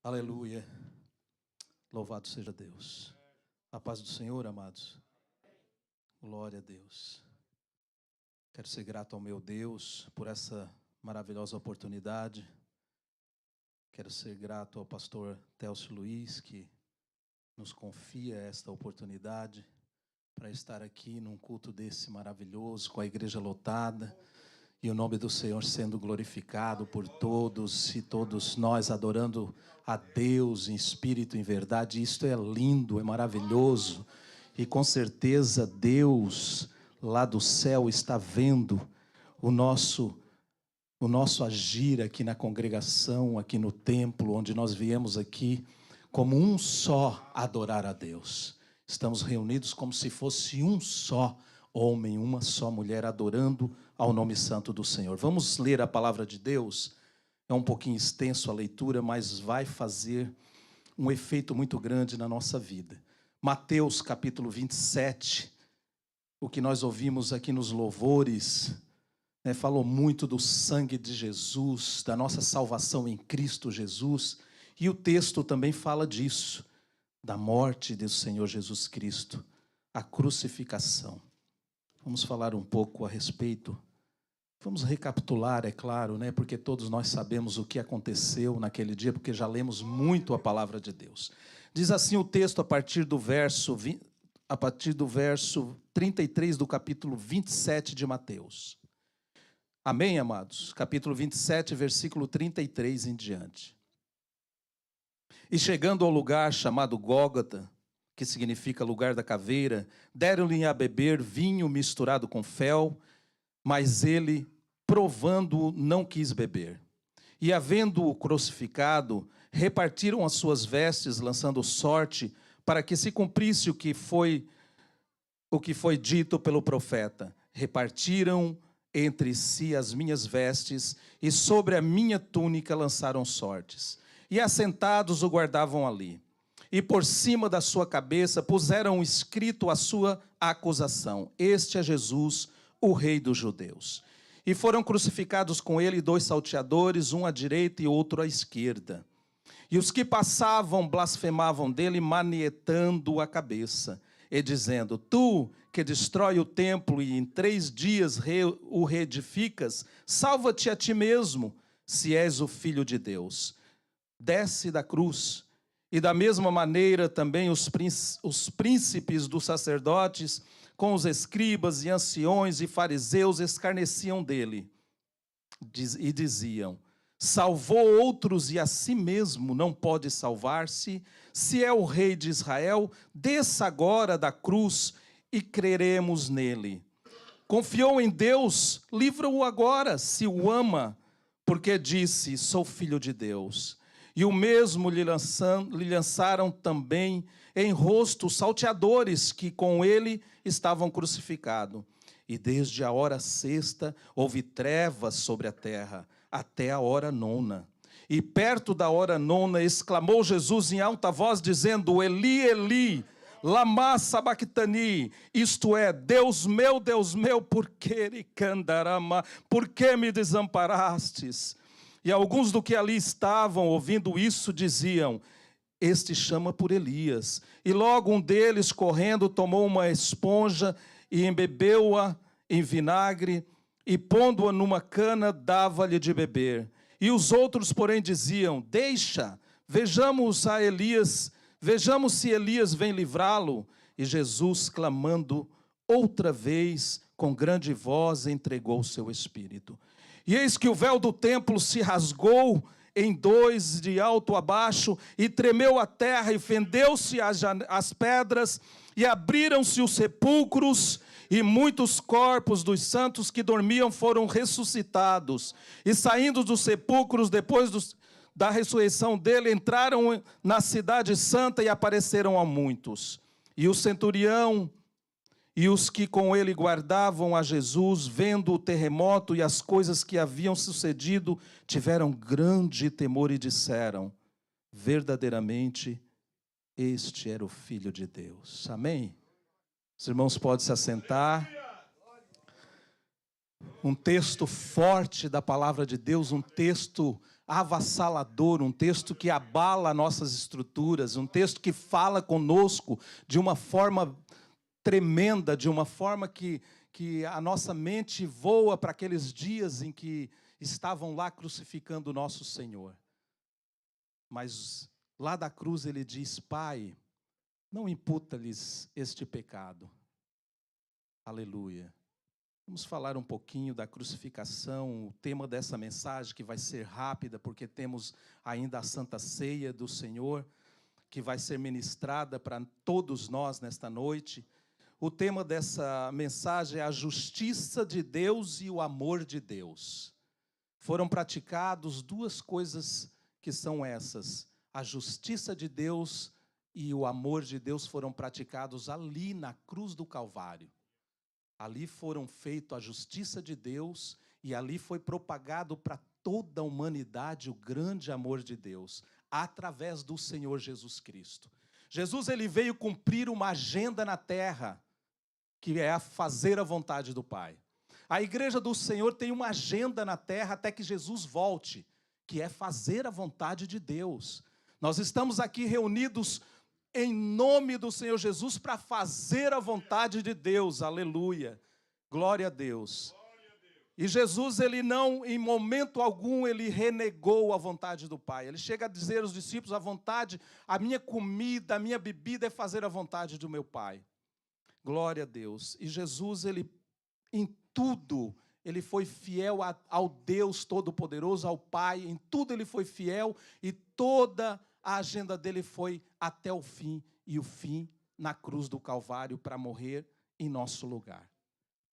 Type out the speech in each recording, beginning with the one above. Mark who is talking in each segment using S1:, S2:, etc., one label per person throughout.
S1: Aleluia. Louvado seja Deus. A paz do Senhor, amados. Glória a Deus. Quero ser grato ao meu Deus por essa maravilhosa oportunidade. Quero ser grato ao pastor Télcio Luiz, que nos confia esta oportunidade para estar aqui num culto desse maravilhoso, com a igreja lotada, e o nome do Senhor sendo glorificado por todos, e todos nós adorando a Deus em espírito e em verdade. Isto é lindo, é maravilhoso, e com certeza Deus lá do céu está vendo o nosso agir aqui na congregação, aqui no templo, onde nós viemos aqui como um só adorar a Deus. Estamos reunidos como se fosse um só homem, uma só mulher adorando ao nome santo do Senhor. Vamos ler a palavra de Deus. É um pouquinho extenso a leitura, mas vai fazer um efeito muito grande na nossa vida. Mateus capítulo 27, o que nós ouvimos aqui nos louvores, falou muito do sangue de Jesus, da nossa salvação em Cristo Jesus, e o texto também fala disso, da morte do Senhor Jesus Cristo, a crucificação. Vamos falar um pouco a respeito. Vamos recapitular, é claro, porque todos nós sabemos o que aconteceu naquele dia, porque já lemos muito a palavra de Deus. Diz assim o texto a partir do verso 33 do capítulo 27 de Mateus. Amém, amados? Capítulo 27, versículo 33 em diante. E chegando ao lugar chamado Gólgota, que significa lugar da caveira, deram-lhe a beber vinho misturado com fel, mas ele, provando-o, não quis beber. E havendo-o crucificado, repartiram as suas vestes, lançando sorte, para que se cumprisse o que foi dito pelo profeta. Repartiram entre si as minhas vestes, e sobre a minha túnica lançaram sortes. E assentados o guardavam ali. E por cima da sua cabeça puseram escrito a sua acusação: Este é Jesus, o Rei dos Judeus. E foram crucificados com ele 2 salteadores, um à direita e outro à esquerda. E os que passavam blasfemavam dele, manietando a cabeça, e dizendo: Tu, que destrói o templo e em 3 dias o reedificas, salva-te a ti mesmo, se és o Filho de Deus. Desce da cruz. E da mesma maneira também os príncipes dos sacerdotes, com os escribas e anciões e fariseus, escarneciam dele. E diziam: salvou outros e a si mesmo não pode salvar-se? Se é o rei de Israel, desça agora da cruz e creremos nele. Confiou em Deus, livra-o agora, se o ama, porque disse: sou filho de Deus. E o mesmo lhe lançaram também em rosto os salteadores que com ele estavam crucificados. E desde a hora 6ª houve trevas sobre a terra, até a hora 9ª. E perto da hora 9ª exclamou Jesus em alta voz, dizendo: Eli, Eli, lama sabactani, isto é, Deus meu, por que me desamparastes? E alguns do que ali estavam, ouvindo isso, diziam: Este chama por Elias. E logo um deles, correndo, tomou uma esponja e embebeu-a em vinagre, e pondo-a numa cana, dava-lhe de beber. E os outros, porém, diziam: Deixa, vejamos se Elias vem livrá-lo. E Jesus, clamando outra vez, com grande voz, entregou o seu espírito. E eis que o véu do templo se rasgou em 2 de alto a baixo, e tremeu a terra, e fendeu-se as pedras, e abriram-se os sepulcros, e muitos corpos dos santos que dormiam foram ressuscitados. E saindo dos sepulcros, depois da ressurreição dele, entraram na cidade santa e apareceram a muitos. E o centurião e os que com ele guardavam a Jesus, vendo o terremoto e as coisas que haviam sucedido, tiveram grande temor e disseram: verdadeiramente, este era o Filho de Deus. Amém? Os irmãos podem se assentar. Um texto forte da palavra de Deus, um texto avassalador, um texto que abala nossas estruturas, um texto que fala conosco de uma forma tremenda, de uma forma que a nossa mente voa para aqueles dias em que estavam lá crucificando o nosso Senhor. Mas lá da cruz ele diz: Pai, não imputa-lhes este pecado. Aleluia. Vamos falar um pouquinho da crucificação, o tema dessa mensagem que vai ser rápida, porque temos ainda a Santa Ceia do Senhor, que vai ser ministrada para todos nós nesta noite. O tema dessa mensagem é a justiça de Deus e o amor de Deus. Foram praticados duas coisas que são essas: a justiça de Deus e o amor de Deus foram praticados ali na cruz do Calvário. Ali foram feitos a justiça de Deus e ali foi propagado para toda a humanidade o grande amor de Deus, através do Senhor Jesus Cristo. Jesus ele veio cumprir uma agenda na terra, que é a fazer a vontade do Pai. A igreja do Senhor tem uma agenda na terra até que Jesus volte, que é fazer a vontade de Deus. Nós estamos aqui reunidos em nome do Senhor Jesus para fazer a vontade de Deus, aleluia, glória a Deus. E Jesus, ele não, em momento algum, ele renegou a vontade do Pai. Ele chega a dizer aos discípulos: a minha comida, a minha bebida é fazer a vontade do meu Pai. Glória a Deus. E Jesus, ele, em tudo, ele foi fiel ao Deus Todo-Poderoso, ao Pai, em tudo ele foi fiel e toda a agenda dele foi até o fim, e o fim na cruz do Calvário para morrer em nosso lugar.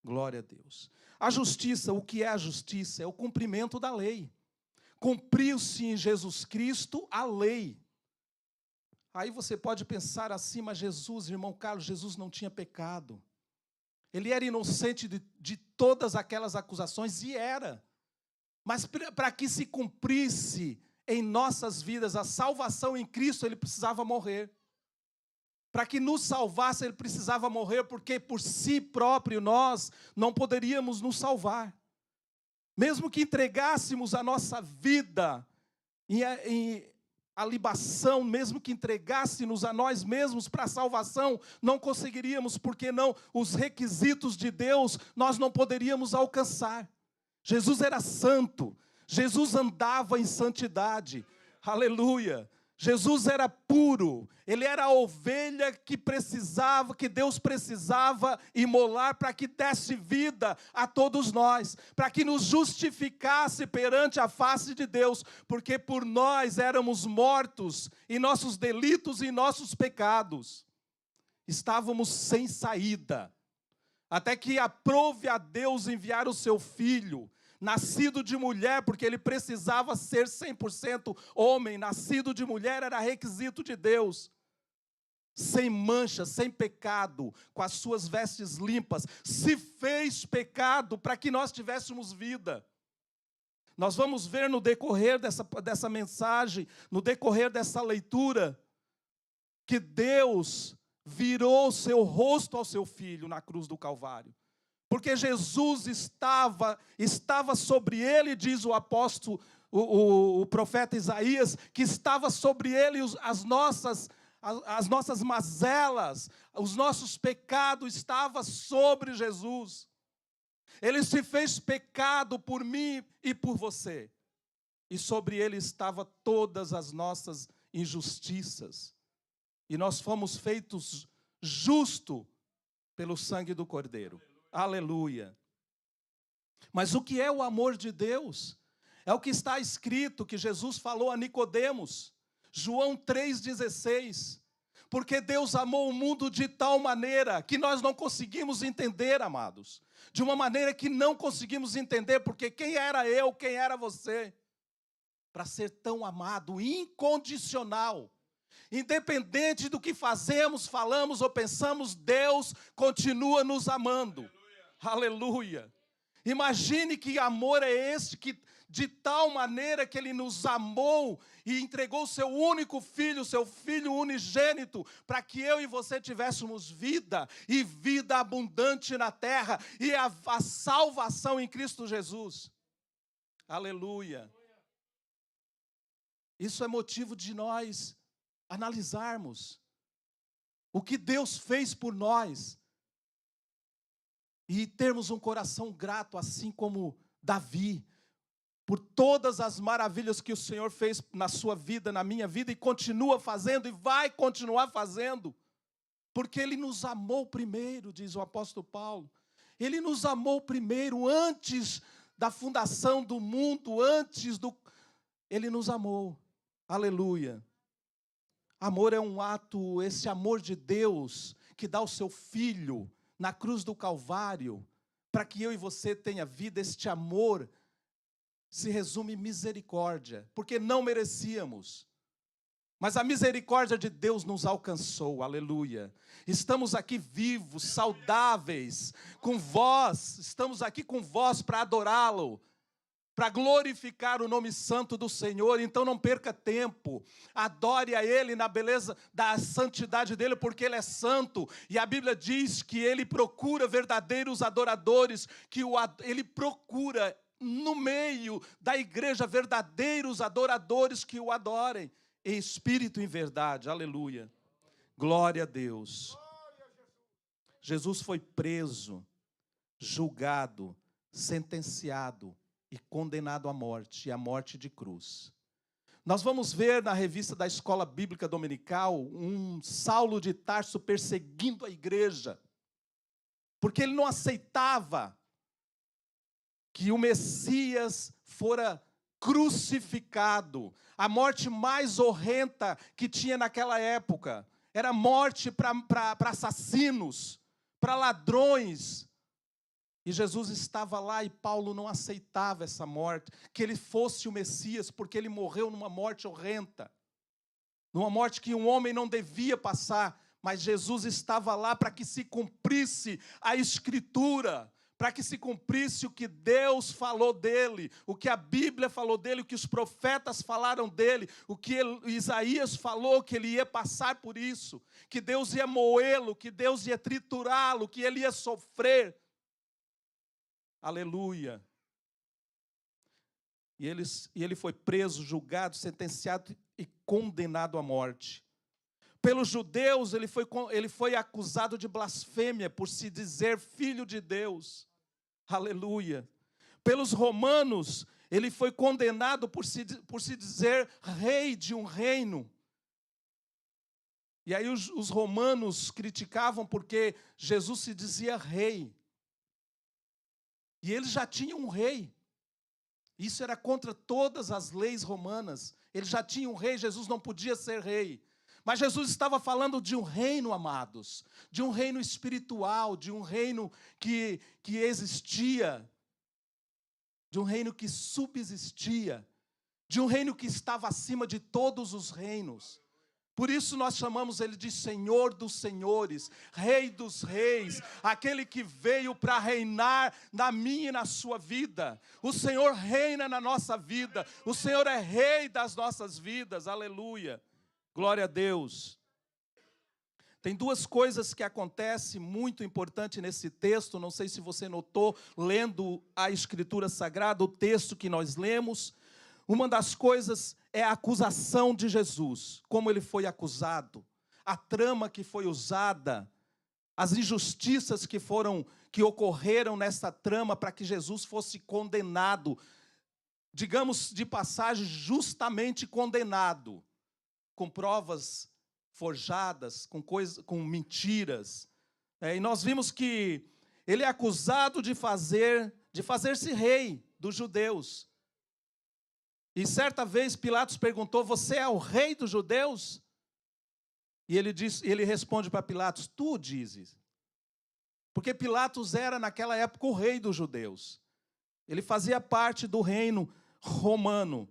S1: Glória a Deus. A justiça, o que é a justiça? É o cumprimento da lei. Cumpriu-se em Jesus Cristo a lei. Aí você pode pensar assim: mas Jesus, irmão Carlos, Jesus não tinha pecado. Ele era inocente de todas aquelas acusações, e era. Mas para que se cumprisse em nossas vidas a salvação em Cristo, ele precisava morrer. Para que nos salvasse, ele precisava morrer, porque por si próprio nós não poderíamos nos salvar. Mesmo que entregássemos a nossa vida em a libação, mesmo que entregássemos a nós mesmos para a salvação, não conseguiríamos, porque não, os requisitos de Deus nós não poderíamos alcançar. Jesus era santo, Jesus andava em santidade, aleluia. Jesus era puro, ele era a ovelha que Deus precisava imolar para que desse vida a todos nós, para que nos justificasse perante a face de Deus, porque por nós éramos mortos em nossos delitos e nossos pecados. Estávamos sem saída, até que aprove a Deus enviar o seu Filho, nascido de mulher, porque ele precisava ser 100% homem, nascido de mulher era requisito de Deus, sem mancha, sem pecado, com as suas vestes limpas, se fez pecado para que nós tivéssemos vida. Nós vamos ver no decorrer dessa mensagem, no decorrer dessa leitura, que Deus virou seu rosto ao seu Filho na cruz do Calvário. Porque Jesus estava sobre ele, diz o apóstolo, o profeta Isaías, que estava sobre ele as nossas mazelas, os nossos pecados estavam sobre Jesus. Ele se fez pecado por mim e por você. E sobre ele estavam todas as nossas injustiças. E nós fomos feitos justos pelo sangue do Cordeiro. Aleluia. Mas o que é o amor de Deus? É o que está escrito, que Jesus falou a Nicodemos, João 3,16. Porque Deus amou o mundo de tal maneira que nós não conseguimos entender, amados. De uma maneira que não conseguimos entender, porque quem era eu, quem era você? Para ser tão amado, incondicional. Independente do que fazemos, falamos ou pensamos, Deus continua nos amando. Aleluia. Imagine que amor é este, que de tal maneira que Ele nos amou e entregou o seu único filho, seu filho unigênito, para que eu e você tivéssemos vida, e vida abundante na terra, e a salvação em Cristo Jesus. Aleluia. Isso é motivo de nós analisarmos o que Deus fez por nós e termos um coração grato, assim como Davi, por todas as maravilhas que o Senhor fez na sua vida, na minha vida, e continua fazendo e vai continuar fazendo, porque Ele nos amou primeiro, diz o apóstolo Paulo. Ele nos amou primeiro, antes da fundação do mundo, Ele nos amou. Aleluia. Amor é um ato, esse amor de Deus, que dá o seu Filho na cruz do Calvário, para que eu e você tenha vida. Este amor se resume em misericórdia, porque não merecíamos. Mas a misericórdia de Deus nos alcançou, aleluia. Estamos aqui vivos, saudáveis, com vós, estamos aqui com vós para adorá-lo, para glorificar o nome santo do Senhor. Então não perca tempo, adore a Ele na beleza da santidade dEle, porque Ele é santo, e a Bíblia diz que Ele procura verdadeiros adoradores, Ele procura no meio da igreja verdadeiros adoradores que o adorem, em espírito e em verdade, aleluia. Glória a Deus. Jesus foi preso, julgado, sentenciado e condenado à morte, e à morte de cruz. Nós vamos ver na revista da Escola Bíblica Dominical um Saulo de Tarso perseguindo a igreja, porque ele não aceitava que o Messias fora crucificado. A morte mais horrenda que tinha naquela época era morte para assassinos, para ladrões. E Jesus estava lá e Paulo não aceitava essa morte, que ele fosse o Messias, porque ele morreu numa morte horrenda, numa morte que um homem não devia passar, mas Jesus estava lá para que se cumprisse a Escritura, para que se cumprisse o que Deus falou dele, o que a Bíblia falou dele, o que os profetas falaram dele, o que Isaías falou, que ele ia passar por isso, que Deus ia moê-lo, que Deus ia triturá-lo, que ele ia sofrer. Aleluia. E ele foi preso, julgado, sentenciado e condenado à morte. Pelos judeus, ele foi acusado de blasfêmia por se dizer filho de Deus. Aleluia. Pelos romanos, ele foi condenado por se dizer rei de um reino. E aí os romanos criticavam porque Jesus se dizia rei. E ele já tinha um rei. Isso era contra todas as leis romanas. Ele já tinha um rei, Jesus não podia ser rei. Mas Jesus estava falando de um reino, amados, de um reino espiritual, de um reino que existia, de um reino que subsistia, de um reino que estava acima de todos os reinos. Por isso nós chamamos ele de Senhor dos Senhores, Rei dos Reis, aquele que veio para reinar na minha e na sua vida. O Senhor reina na nossa vida, o Senhor é Rei das nossas vidas, aleluia. Glória a Deus. Tem duas coisas que acontecem muito importante nesse texto, não sei se você notou, lendo a Escritura Sagrada, o texto que nós lemos. Uma das coisas é a acusação de Jesus, como ele foi acusado, a trama que foi usada, as injustiças que ocorreram nessa trama para que Jesus fosse condenado, digamos de passagem, justamente condenado, com provas forjadas, com mentiras. E nós vimos que ele é acusado de fazer-se rei dos judeus. E certa vez Pilatos perguntou: você é o rei dos judeus? E ele responde para Pilatos: tu dizes. Porque Pilatos era naquela época o rei dos judeus. Ele fazia parte do reino romano.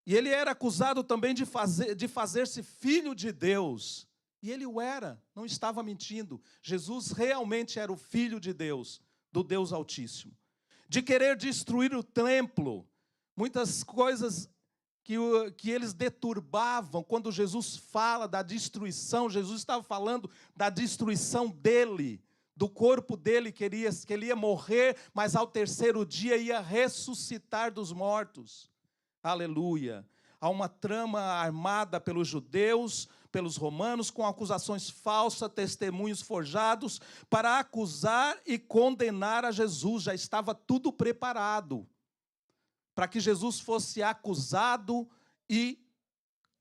S1: E ele era acusado também de fazer-se filho de Deus. E ele o era, não estava mentindo. Jesus realmente era o Filho de Deus, do Deus Altíssimo. De querer destruir o templo. Muitas coisas que eles deturbavam. Quando Jesus fala da destruição, Jesus estava falando da destruição dele, do corpo dele, que ele ia morrer, mas ao terceiro dia ia ressuscitar dos mortos. Aleluia. a uma trama armada pelos judeus, pelos romanos, com acusações falsas, testemunhos forjados, para acusar e condenar a Jesus. Já estava tudo preparado para que Jesus fosse acusado e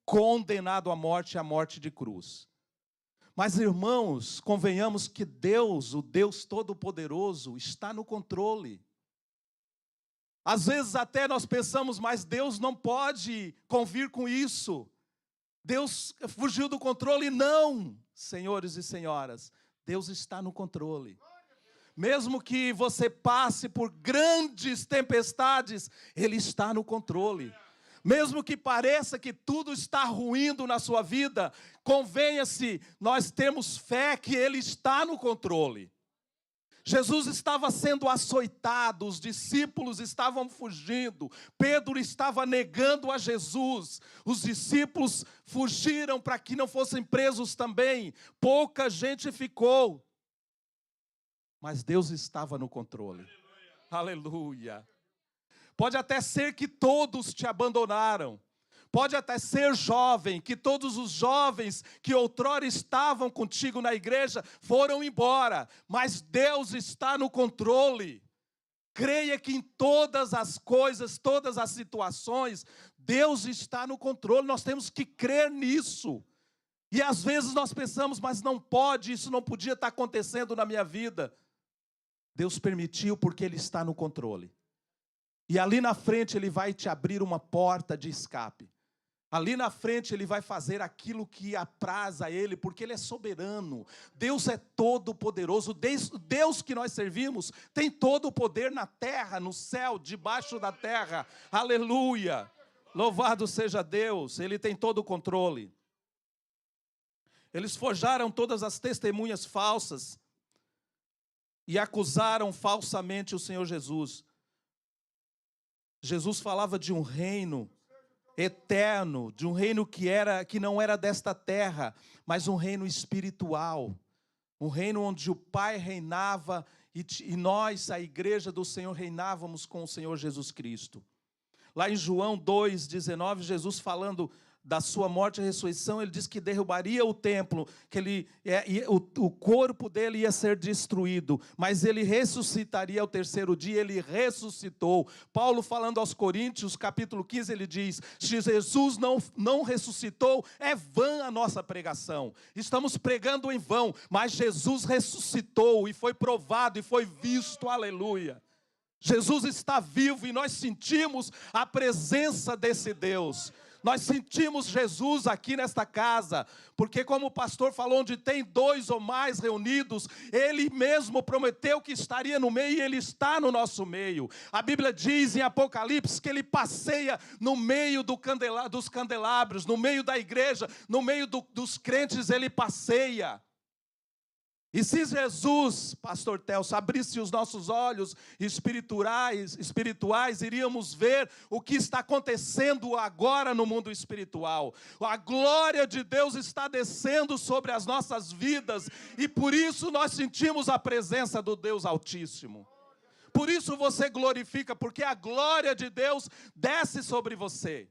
S1: condenado à morte de cruz. Mas, irmãos, convenhamos que Deus, o Deus Todo-Poderoso, está no controle. Às vezes até nós pensamos, mas Deus não pode convir com isso. Deus fugiu do controle. Não, senhores e senhoras, Deus está no controle. Mesmo que você passe por grandes tempestades, Ele está no controle. Mesmo que pareça que tudo está ruindo na sua vida, convenha-se, nós temos fé que Ele está no controle. Jesus estava sendo açoitado, os discípulos estavam fugindo, Pedro estava negando a Jesus, os discípulos fugiram para que não fossem presos também, pouca gente ficou, mas Deus estava no controle. Aleluia. Pode até ser que todos te abandonaram. Pode até ser jovem, que todos os jovens que outrora estavam contigo na igreja foram embora. Mas Deus está no controle. Creia que em todas as coisas, todas as situações, Deus está no controle. Nós temos que crer nisso. E às vezes nós pensamos, mas não pode, isso não podia estar acontecendo na minha vida. Deus permitiu porque Ele está no controle. E ali na frente Ele vai te abrir uma porta de escape. Ali na frente Ele vai fazer aquilo que apraz a Ele, porque Ele é soberano. Deus é todo poderoso. Deus que nós servimos tem todo o poder na terra, no céu, debaixo da terra. Aleluia! Louvado seja Deus, Ele tem todo o controle. Eles forjaram todas as testemunhas falsas e acusaram falsamente o Senhor Jesus. Jesus falava de um reino eterno, de um reino que não era desta terra, mas um reino espiritual, um reino onde o Pai reinava e nós, a igreja do Senhor, reinávamos com o Senhor Jesus Cristo. Lá em João 2,19, Jesus falando da sua morte e ressurreição, ele diz que derrubaria o templo, que o corpo dele ia ser destruído, mas ele ressuscitaria ao terceiro dia. Ele ressuscitou. Paulo, falando aos Coríntios, capítulo 15, ele diz: se Jesus não ressuscitou, é vã a nossa pregação. Estamos pregando em vão, mas Jesus ressuscitou e foi provado e foi visto. Aleluia. Jesus está vivo e nós sentimos a presença desse Deus. Nós sentimos Jesus aqui nesta casa, porque como o pastor falou, onde tem 2 ou mais reunidos, Ele mesmo prometeu que estaria no meio e Ele está no nosso meio. A Bíblia diz em Apocalipse que Ele passeia no meio dos candelabros, no meio da igreja, no meio dos crentes Ele passeia. E se Jesus, pastor Telso, abrisse os nossos olhos espirituais, iríamos ver o que está acontecendo agora no mundo espiritual. A glória de Deus está descendo sobre as nossas vidas e por isso nós sentimos a presença do Deus Altíssimo. Por isso você glorifica, porque a glória de Deus desce sobre você.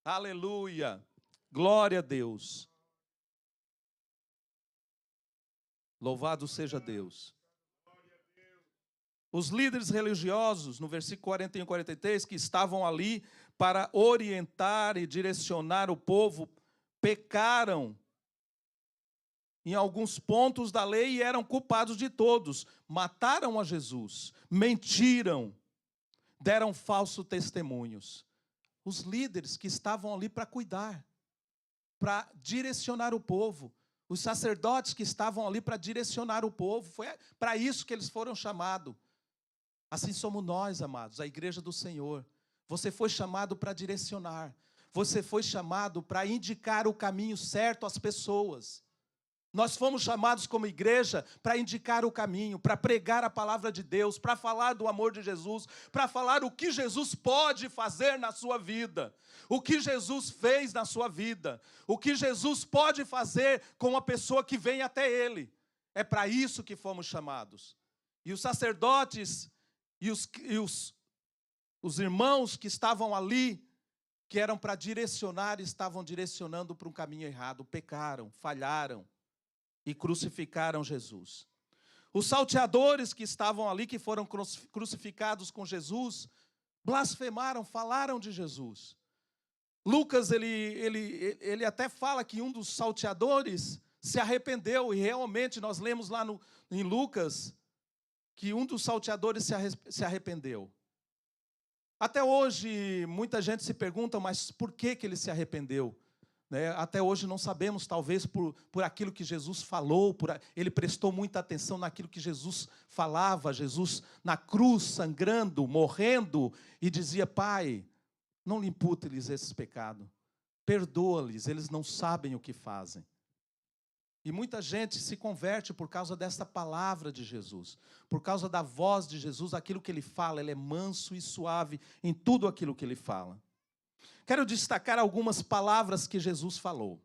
S1: Aleluia! Glória a Deus. Louvado seja Deus. Os líderes religiosos, no versículo 41 e 43, que estavam ali para orientar e direcionar o povo, pecaram em alguns pontos da lei e eram culpados de todos. Mataram a Jesus, mentiram, deram falsos testemunhos. Os líderes que estavam ali para cuidar, para direcionar o povo. Os sacerdotes que estavam ali para direcionar o povo, foi para isso que eles foram chamados. Assim somos nós, amados, a igreja do Senhor. Você foi chamado para direcionar. Você foi chamado para indicar o caminho certo às pessoas. Nós fomos chamados como igreja para indicar o caminho, para pregar a palavra de Deus, para falar do amor de Jesus, para falar o que Jesus pode fazer na sua vida, o que Jesus fez na sua vida, o que Jesus pode fazer com a pessoa que vem até Ele. É para isso que fomos chamados. E os sacerdotes e os irmãos que estavam ali, que eram para direcionar, estavam direcionando para um caminho errado, pecaram, falharam e crucificaram Jesus. Os salteadores que estavam ali, que foram crucificados com Jesus, blasfemaram, falaram de Jesus. Lucas, ele até fala que um dos salteadores se arrependeu, e realmente nós lemos lá em Lucas que um dos salteadores se arrependeu. Até hoje, muita gente se pergunta, mas por que ele se arrependeu? Né? Até hoje não sabemos, talvez por aquilo que Jesus falou, ele prestou muita atenção naquilo que Jesus falava, Jesus na cruz, sangrando, morrendo, e dizia: Pai, não lhe impute-lhes esse pecado, perdoa-lhes, eles não sabem o que fazem. E muita gente se converte por causa dessa palavra de Jesus, por causa da voz de Jesus, aquilo que ele fala, ele é manso e suave em tudo aquilo que ele fala. Quero destacar algumas palavras que Jesus falou.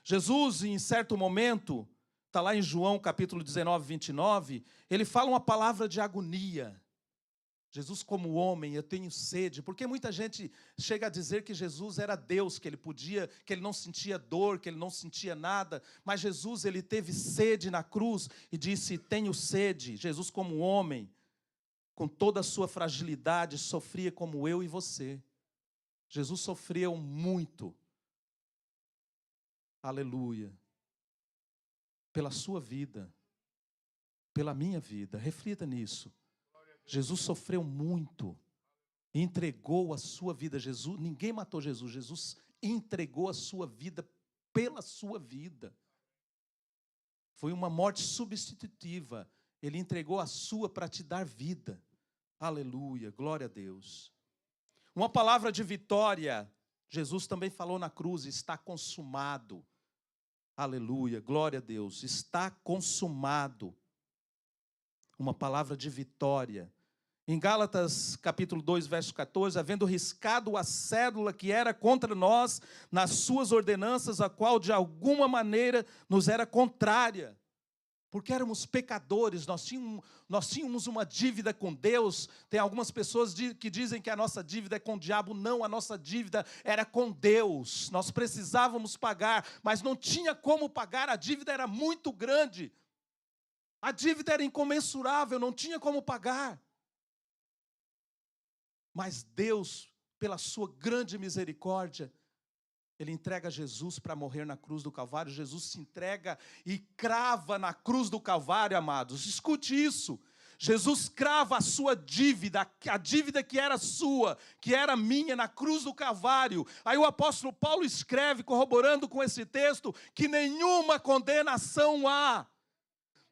S1: Jesus, em certo momento, está lá em João capítulo 19, 29, ele fala uma palavra de agonia. Jesus, como homem, eu tenho sede, porque muita gente chega a dizer que Jesus era Deus, que ele não sentia dor, que ele não sentia nada, mas Jesus, ele teve sede na cruz e disse: tenho sede. Jesus, como homem, com toda a sua fragilidade, sofria como eu e você. Jesus sofreu muito, aleluia, pela sua vida, pela minha vida, reflita nisso. Jesus sofreu muito, entregou a sua vida. Jesus, ninguém matou Jesus, Jesus entregou a sua vida pela sua vida. Foi uma morte substitutiva, ele entregou a sua para te dar vida. Aleluia, glória a Deus. Uma palavra de vitória, Jesus também falou na cruz: está consumado. Aleluia, glória a Deus, está consumado. Uma palavra de vitória. Em Gálatas capítulo 2, verso 14, havendo riscado a cédula que era contra nós, nas suas ordenanças, a qual de alguma maneira nos era contrária. Porque éramos pecadores, nós tínhamos uma dívida com Deus. Tem algumas pessoas que dizem que a nossa dívida é com o diabo. Não, a nossa dívida era com Deus. Nós precisávamos pagar, mas não tinha como pagar, a dívida era muito grande. A dívida era incomensurável, não tinha como pagar. Mas Deus, pela sua grande misericórdia, ele entrega Jesus para morrer na cruz do Calvário. Jesus se entrega e crava na cruz do Calvário, amados. Escute isso. Jesus crava a sua dívida, a dívida que era sua, que era minha, na cruz do Calvário. Aí o apóstolo Paulo escreve, corroborando com esse texto, que nenhuma condenação há.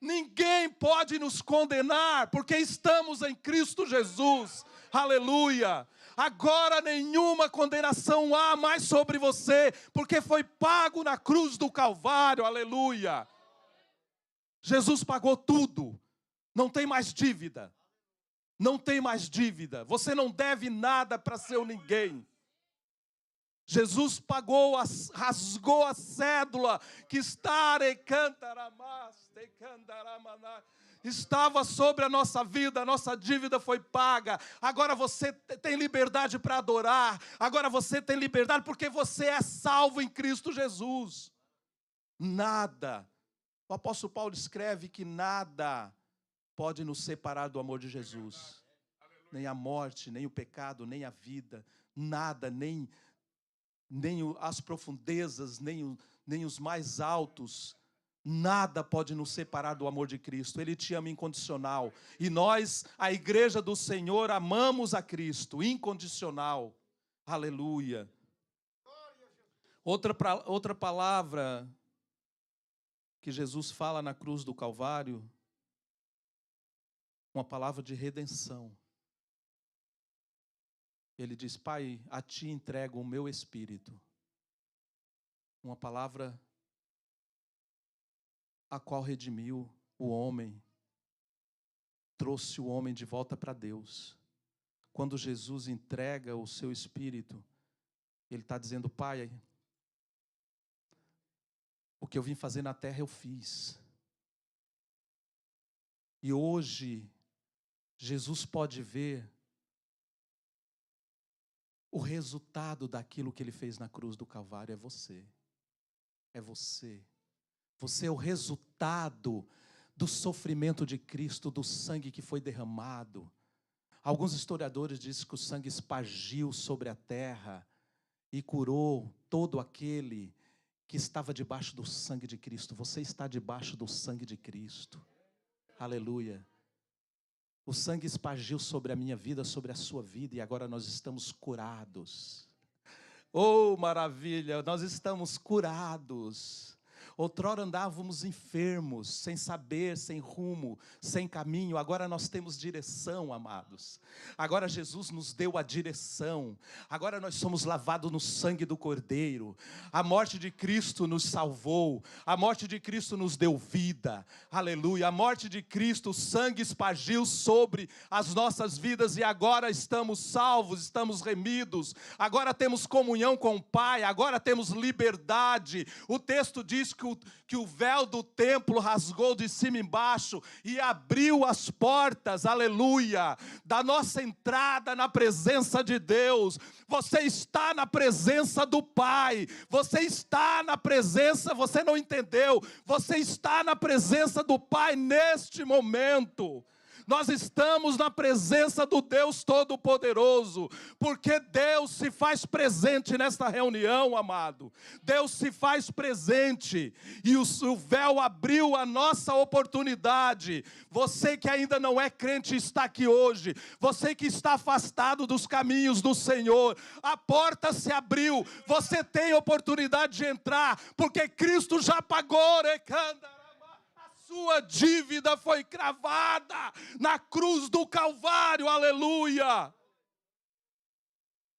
S1: Ninguém pode nos condenar, porque estamos em Cristo Jesus. Aleluia! Agora nenhuma condenação há mais sobre você, porque foi pago na cruz do Calvário. Aleluia! Jesus pagou tudo. Não tem mais dívida. Não tem mais dívida. Você não deve nada para seu ninguém. Jesus pagou, rasgou a cédula que estava sobre a nossa vida, a nossa dívida foi paga. Agora você tem liberdade para adorar, agora você tem liberdade porque você é salvo em Cristo Jesus. Nada, o apóstolo Paulo escreve que nada pode nos separar do amor de Jesus. Nem a morte, nem o pecado, nem a vida, nada, nem as profundezas, nem os mais altos, nada pode nos separar do amor de Cristo. Ele te ama incondicional. E nós, a igreja do Senhor, amamos a Cristo, incondicional. Aleluia. Outra palavra que Jesus fala na cruz do Calvário, uma palavra de redenção. Ele diz: Pai, a ti entrego o meu espírito. Uma palavra a qual redimiu o homem, trouxe o homem de volta para Deus. Quando Jesus entrega o seu espírito, ele está dizendo: Pai, o que eu vim fazer na terra eu fiz. E hoje, Jesus pode ver O resultado daquilo que Ele fez na cruz do Calvário é você. É você. Você é o resultado do sofrimento de Cristo, do sangue que foi derramado. Alguns historiadores dizem que o sangue espargiu sobre a terra e curou todo aquele que estava debaixo do sangue de Cristo. Você está debaixo do sangue de Cristo. Aleluia. O sangue espargiu sobre a minha vida, sobre a sua vida, e agora nós estamos curados. Oh, maravilha, nós estamos curados. Outrora andávamos enfermos, sem saber, sem rumo, sem caminho. Agora nós temos direção, amados. Agora Jesus nos deu a direção. Agora nós somos lavados no sangue do Cordeiro. A morte de Cristo nos salvou. A morte de Cristo nos deu vida. Aleluia. A morte de Cristo, o sangue espargiu sobre as nossas vidas e agora estamos salvos, estamos remidos. Agora temos comunhão com o Pai. Agora temos liberdade. O texto diz que o véu do templo rasgou de cima embaixo e abriu as portas, aleluia, da nossa entrada na presença de Deus. Você está na presença do Pai, você está na presença, você não entendeu, você está na presença do Pai neste momento. Nós estamos na presença do Deus Todo-Poderoso, porque Deus se faz presente nesta reunião, amado. Deus se faz presente, e o véu abriu a nossa oportunidade. Você que ainda não é crente está aqui hoje, você que está afastado dos caminhos do Senhor, a porta se abriu, você tem oportunidade de entrar, porque Cristo já pagou, recanda. Sua dívida foi cravada na cruz do Calvário, aleluia.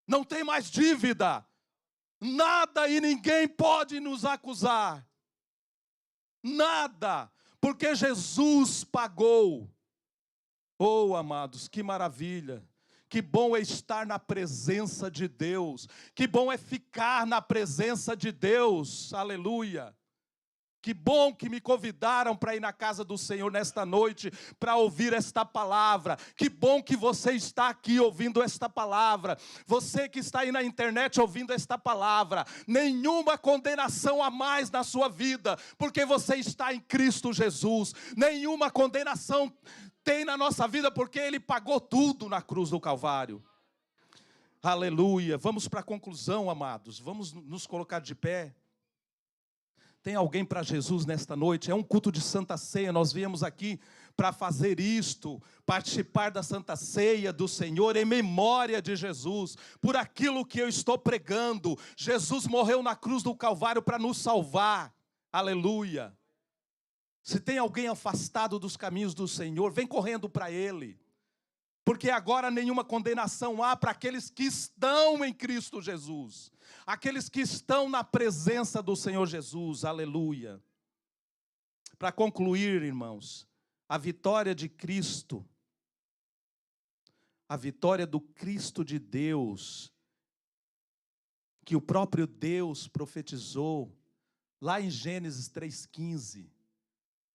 S1: Não tem mais dívida. Nada e ninguém pode nos acusar. Nada, porque Jesus pagou. Oh, amados, que maravilha. Que bom é estar na presença de Deus. Que bom é ficar na presença de Deus, aleluia. Que bom que me convidaram para ir na casa do Senhor nesta noite, para ouvir esta palavra. Que bom que você está aqui ouvindo esta palavra. Você que está aí na internet ouvindo esta palavra. Nenhuma condenação a mais na sua vida, porque você está em Cristo Jesus. Nenhuma condenação tem na nossa vida, porque Ele pagou tudo na cruz do Calvário. Aleluia. Vamos para a conclusão, amados. Vamos nos colocar de pé. Tem alguém para Jesus nesta noite? É um culto de Santa Ceia, nós viemos aqui para fazer isto, participar da Santa Ceia do Senhor em memória de Jesus, por aquilo que eu estou pregando. Jesus morreu na cruz do Calvário para nos salvar, aleluia. Se tem alguém afastado dos caminhos do Senhor, vem correndo para Ele, porque agora nenhuma condenação há para aqueles que estão em Cristo Jesus. Aqueles que estão na presença do Senhor Jesus, aleluia. Para concluir, irmãos, a vitória de Cristo, a vitória do Cristo de Deus, que o próprio Deus profetizou, lá em Gênesis 3,15.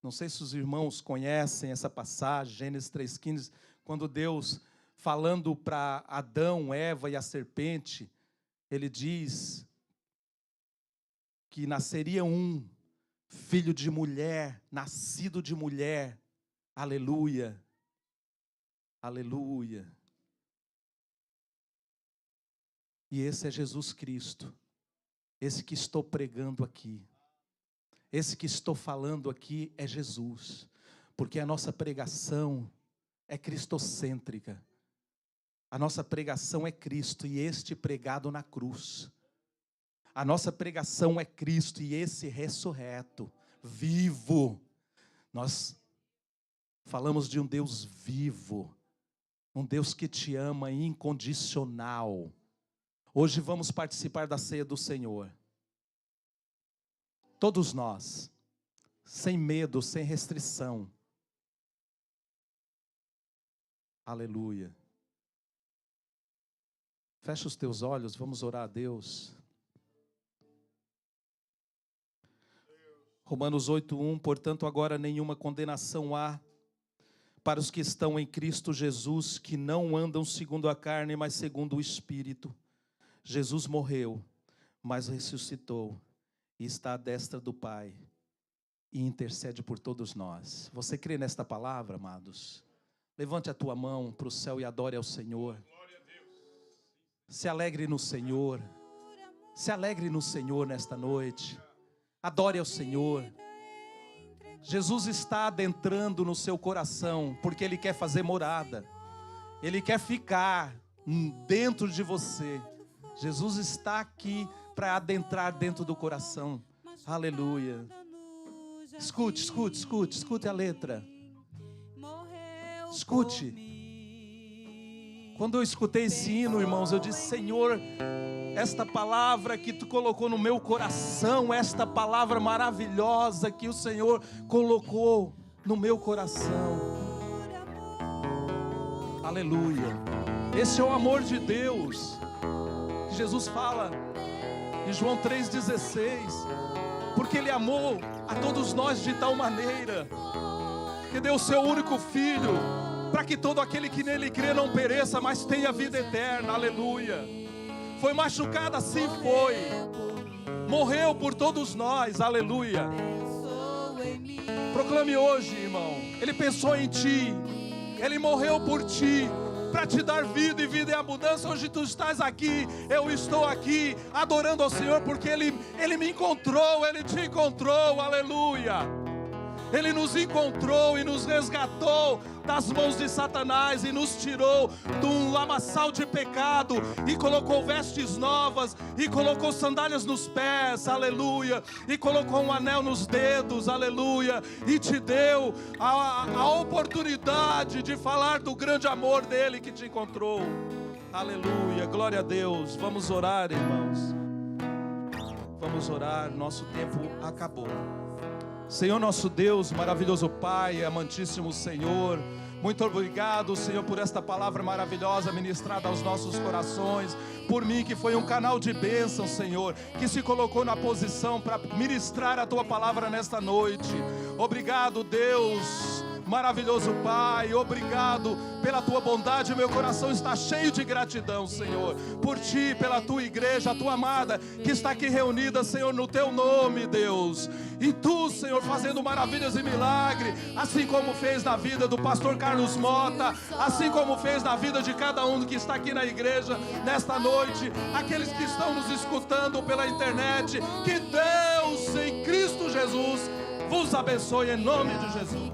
S1: Não sei se os irmãos conhecem essa passagem, Gênesis 3,15, quando Deus, falando para Adão, Eva e a serpente, Ele diz que nasceria um filho de mulher, nascido de mulher. Aleluia. Aleluia. E esse é Jesus Cristo. Esse que estou pregando aqui. Esse que estou falando aqui é Jesus. Porque a nossa pregação é cristocêntrica. A nossa pregação é Cristo e este pregado na cruz. A nossa pregação é Cristo e esse ressurreto, vivo. Nós falamos de um Deus vivo, um Deus que te ama incondicional. Hoje vamos participar da ceia do Senhor. Todos nós, sem medo, sem restrição. Aleluia. Fecha os teus olhos, vamos orar a Deus. Romanos 8:1, portanto agora nenhuma condenação há para os que estão em Cristo Jesus, que não andam segundo a carne, mas segundo o Espírito. Jesus morreu, mas ressuscitou e está à destra do Pai e intercede por todos nós. Você crê nesta palavra, amados? Levante a tua mão para o céu e adore ao Senhor. Se alegre no Senhor. Se alegre no Senhor nesta noite. Adore ao Senhor. Jesus está adentrando no seu coração, porque Ele quer fazer morada. Ele quer ficar dentro de você. Jesus está aqui para adentrar dentro do coração. Aleluia. Escute a letra. Escute. Quando eu escutei esse hino, irmãos, eu disse: Senhor, esta palavra que Tu colocou no meu coração, esta palavra maravilhosa que o Senhor colocou no meu coração. Aleluia. Esse é o amor de Deus, que Jesus fala em João 3,16, porque Ele amou a todos nós de tal maneira, que deu o seu único Filho, para que todo aquele que nele crê não pereça, mas tenha vida eterna. Aleluia. Foi machucado, assim foi. Morreu por todos nós. Aleluia. Proclame hoje, irmão. Ele pensou em ti. Ele morreu por ti, para te dar vida e vida em abundância. Hoje tu estás aqui, eu estou aqui, adorando ao Senhor, porque Ele me encontrou, Ele te encontrou. Aleluia. Ele nos encontrou e nos resgatou das mãos de Satanás e nos tirou de um lamaçal de pecado e colocou vestes novas e colocou sandálias nos pés, aleluia, e colocou um anel nos dedos, aleluia, e te deu a oportunidade de falar do grande amor dele que te encontrou. Aleluia, glória a Deus. Vamos orar, irmãos. Vamos orar, nosso tempo acabou. Senhor nosso Deus, maravilhoso Pai, amantíssimo Senhor, muito obrigado, Senhor, por esta palavra maravilhosa ministrada aos nossos corações, por mim que foi um canal de bênção, Senhor, que se colocou na posição para ministrar a Tua palavra nesta noite. Obrigado, Deus, maravilhoso Pai, obrigado pela Tua bondade. Meu coração está cheio de gratidão, Senhor, por Ti, pela Tua igreja, a Tua amada, que está aqui reunida, Senhor, no Teu nome, Deus. E Tu, Senhor, fazendo maravilhas e milagres, assim como fez na vida do pastor Carlos Mota, assim como fez na vida de cada um que está aqui na igreja nesta noite, aqueles que estão nos escutando pela internet. Que Deus em Cristo Jesus vos abençoe em nome de Jesus.